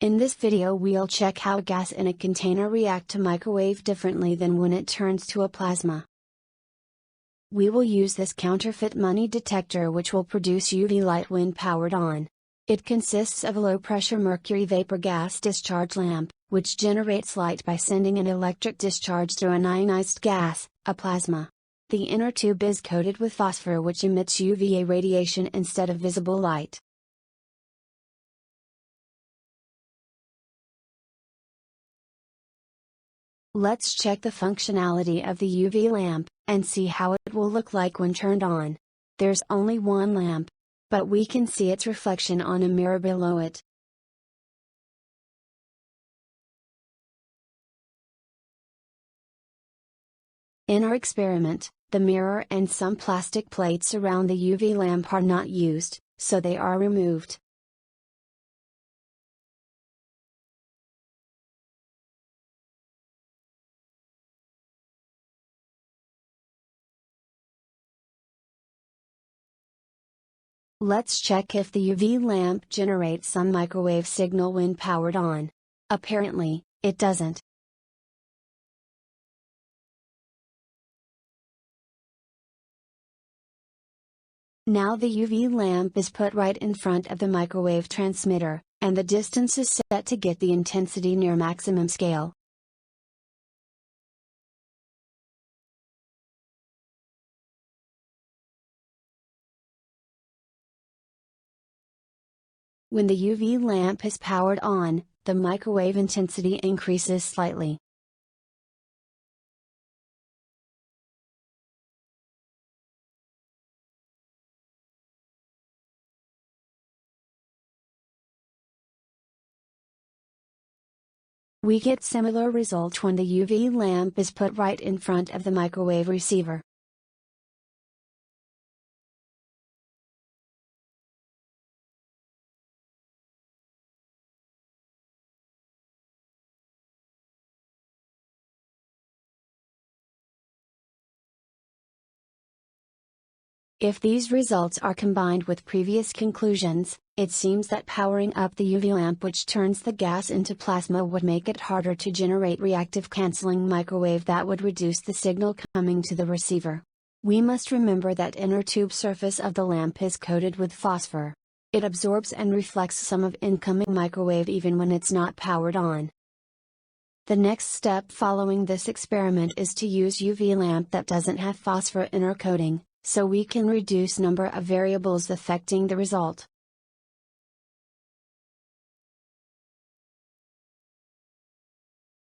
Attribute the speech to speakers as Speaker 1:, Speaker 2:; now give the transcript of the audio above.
Speaker 1: In this video we'll check how gas in a container react to microwave differently than when it turns to a plasma. We will use this counterfeit money detector which will produce UV light when powered on. It consists of a low-pressure mercury vapor gas discharge lamp, which generates light by sending an electric discharge through an ionized gas, a plasma. The inner tube is coated with phosphor which emits UVA radiation instead of visible light. Let's check the functionality of the UV lamp, and see how it will look like when turned on. There's only one lamp, but we can see its reflection on a mirror below it. In our experiment, the mirror and some plastic plates around the UV lamp are not used, so they are removed. Let's check if the UV lamp generates some microwave signal when powered on. Apparently, it doesn't. Now the UV lamp is put right in front of the microwave transmitter, and the distance is set to get the intensity near maximum scale. When the UV lamp is powered on, the microwave intensity increases slightly. We get similar result when the UV lamp is put right in front of the microwave receiver. If these results are combined with previous conclusions, it seems that powering up the UV lamp which turns the gas into plasma would make it harder to generate reactive canceling microwave that would reduce the signal coming to the receiver. We must remember that inner tube surface of the lamp is coated with phosphor. It absorbs and reflects some of incoming microwave even when it's not powered on. The next step following this experiment is to use UV lamp that doesn't have phosphor inner coating, so we can reduce number of variables affecting the result.